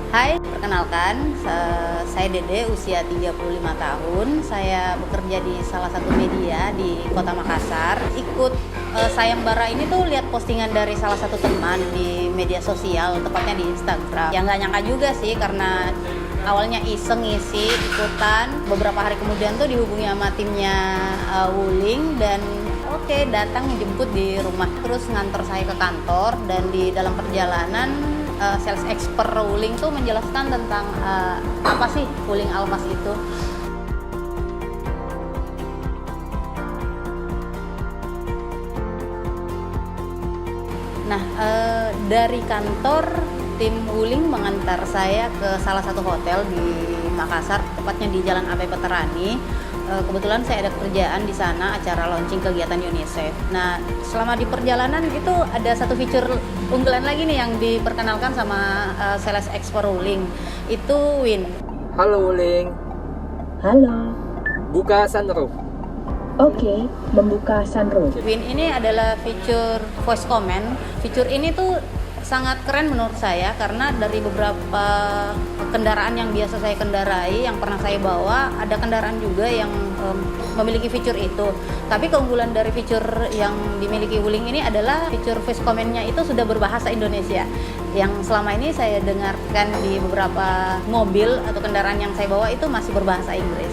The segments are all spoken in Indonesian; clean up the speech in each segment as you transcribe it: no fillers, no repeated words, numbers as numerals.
Hai, perkenalkan, saya Dede, usia 35 tahun. Saya bekerja di salah satu media di Kota Makassar. Ikut sayembara ini tuh lihat postingan dari salah satu teman di media sosial, tepatnya di Instagram. Yang nggak nyangka juga sih, karena awalnya iseng ngisi, ikutan. Beberapa hari kemudian tuh dihubungi sama timnya Wuling dan oke, datang menjemput di rumah. Terus nganter saya ke kantor dan di dalam perjalanan sales expert Wuling tuh menjelaskan tentang apa sih Wuling Almas itu. Nah, dari kantor tim Wuling mengantar saya ke salah satu hotel di Makassar, tepatnya di Jalan AP Veterani. Kebetulan saya ada kerjaan di sana, acara launching kegiatan UNICEF. Nah, selama di perjalanan itu ada satu fitur unggulan lagi nih yang diperkenalkan sama sales expert Wuling. Itu Win. Halo Wuling, Halo. buka sunroof. Oke, membuka sunroof. Win ini adalah fitur voice comment. Fitur ini tuh sangat keren menurut saya karena dari beberapa kendaraan yang biasa saya kendarai, yang pernah saya bawa, ada kendaraan juga yang memiliki fitur itu. Tapi keunggulan dari fitur yang dimiliki Wuling ini adalah fitur voice comment-nya itu sudah berbahasa Indonesia. Yang selama ini saya dengarkan di beberapa mobil atau kendaraan yang saya bawa itu masih berbahasa Inggris.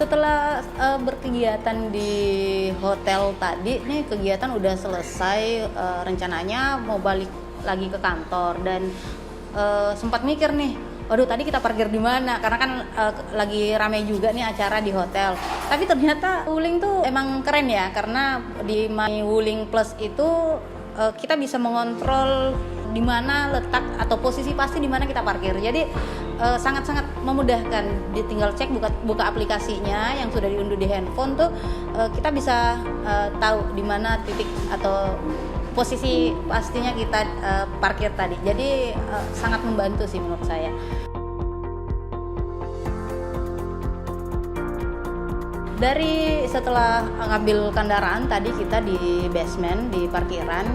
Setelah berkegiatan di hotel tadi, nih kegiatan udah selesai, rencananya mau balik lagi ke kantor dan sempat mikir nih, waduh tadi kita parkir di mana? Karena kan lagi ramai juga nih acara di hotel. Tapi ternyata Wuling tuh emang keren ya, karena di My Wuling Plus itu kita bisa mengontrol di mana letak atau posisi pasti di mana kita parkir. Jadi sangat-sangat memudahkan. Tinggal cek buka aplikasinya yang sudah diunduh di handphone tuh kita bisa tahu di mana titik atau posisi pastinya kita parkir tadi. Jadi sangat membantu sih menurut saya. Dari setelah ngambil kendaraan tadi kita di basement di parkiran,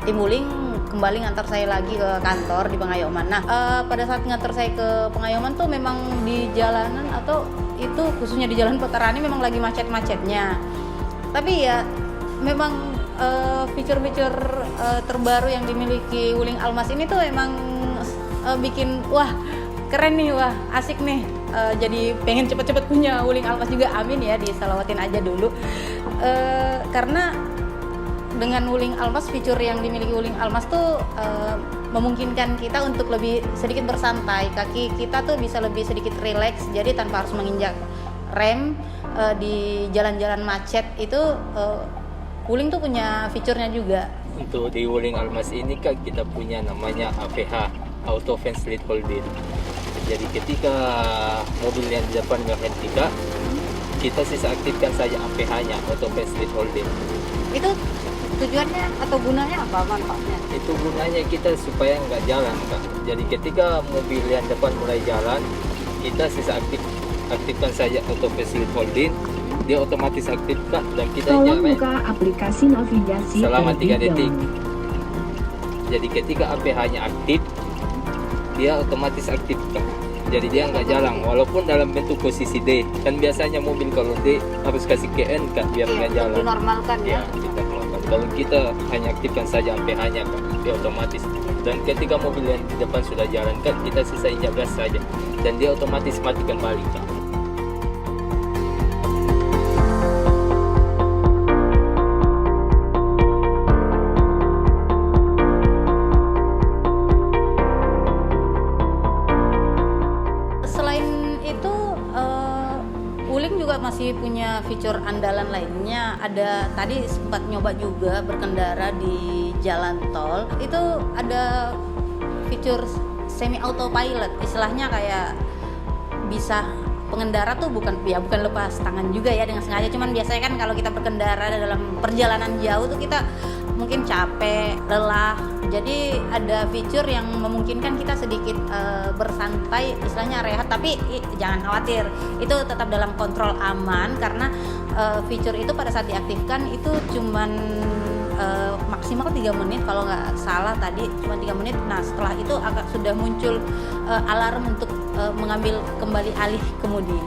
tim Wuling kembali ngantar saya lagi ke kantor di Pengayoman. Nah, pada saat ngantar saya ke Pengayoman tuh memang di jalanan atau itu khususnya di Jalan Veterani memang lagi macet-macetnya. Tapi ya memang fitur-fitur terbaru yang dimiliki Wuling Almas ini tuh emang bikin wah keren nih, wah asik nih. Jadi pengen cepet-cepet punya Wuling Almas juga, amin ya, disalawatin aja dulu. Karena dengan Wuling Almas, fitur yang dimiliki Wuling Almas tuh memungkinkan kita untuk lebih sedikit bersantai. Kaki kita tuh bisa lebih sedikit rileks, jadi tanpa harus menginjak rem di jalan-jalan macet itu. Wuling tuh punya fiturnya juga. Untuk di Wuling Almas ini kan kita punya namanya APH, Auto Fence Lead Holding. Jadi ketika mobil yang di depan menghenti kak, kita sisa aktifkan saja APH-nya, Auto Fence Lead Holding. Itu tujuannya atau gunanya apa, manfaatnya? Itu gunanya kita supaya nggak jalan kak. Jadi ketika mobil yang depan mulai jalan, kita sisa aktifkan saja Auto Fence Lead Holding, dia otomatis aktif kak, dan kita Tolong jalan buka aplikasi navigasi selama 3 terlebih detik. dahulu. Jadi ketika APH-nya aktif, dia otomatis aktif kak. Jadi dia nggak jalan walaupun dalam bentuk posisi D. Kan biasanya mobil kalau D harus kasih ke N kak biar nggak jalan. Dinormalkan ya. Kita keluarkan. Kalau kita hanya aktifkan saja APH-nya kak, dia otomatis. Dan ketika mobil yang di depan sudah jalan kan, kita sisa injak gas saja dan dia otomatis matikan balik kak. Selain itu, Wuling juga masih punya fitur andalan lainnya. Ada tadi sempat nyoba juga berkendara di jalan tol. Itu ada fitur semi autopilot, istilahnya kayak bisa pengendara tuh bukan lepas tangan juga ya dengan sengaja, cuman biasanya kan kalau kita berkendara dalam perjalanan jauh tuh kita mungkin capek, lelah, jadi ada fitur yang memungkinkan kita sedikit bersantai, istilahnya rehat, tapi jangan khawatir, itu tetap dalam kontrol aman karena fitur itu pada saat diaktifkan itu cuman maksimal 3 menit kalau nggak salah tadi, cuma 3 menit. Nah setelah itu sudah muncul alarm untuk mengambil kembali alih kemudi.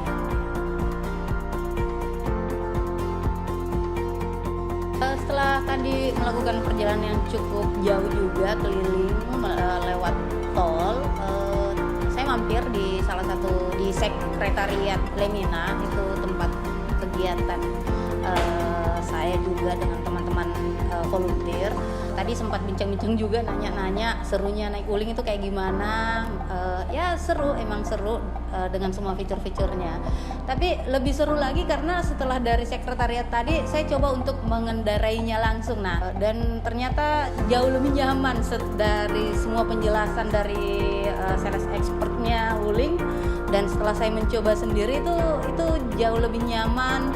Setelah tadi melakukan perjalanan yang cukup jauh juga keliling lewat tol, saya mampir di salah satu di sekretariat Lemina, itu tempat kegiatan saya juga dengan teman-teman volunteer. Tadi sempat bincang-bincang juga, nanya-nanya serunya naik Wuling itu kayak gimana. Ya seru, emang seru dengan semua fitur-fiturnya. Tapi lebih seru lagi karena setelah dari sekretariat tadi saya coba untuk mengendarainya langsung. Nah, dan ternyata jauh lebih nyaman dari semua penjelasan dari sales expertnya Wuling. Dan setelah saya mencoba sendiri itu jauh lebih nyaman.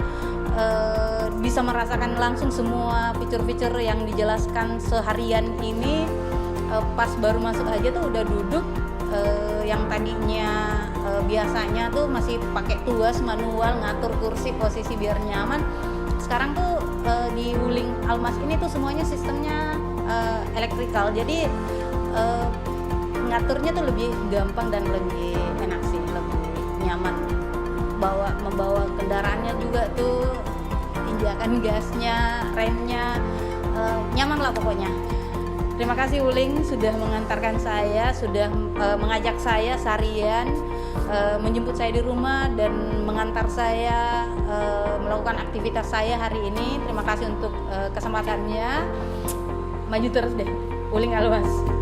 Bisa merasakan langsung semua fitur-fitur yang dijelaskan seharian ini. Pas baru masuk aja tuh udah duduk, yang tadinya biasanya tuh masih pakai tuas manual ngatur kursi posisi biar nyaman, sekarang tuh di Wuling Almas ini tuh semuanya sistemnya elektrikal, jadi ngaturnya tuh lebih gampang dan lebih enak sih, lebih nyaman. Membawa kendaraannya juga tuh, injakan gasnya, remnya, nyaman lah pokoknya. Terima kasih Wuling sudah mengantarkan saya, sudah mengajak saya seharian, menjemput saya di rumah dan mengantar saya melakukan aktivitas saya hari ini. Terima kasih untuk kesempatannya. Maju terus deh, Wuling Almas.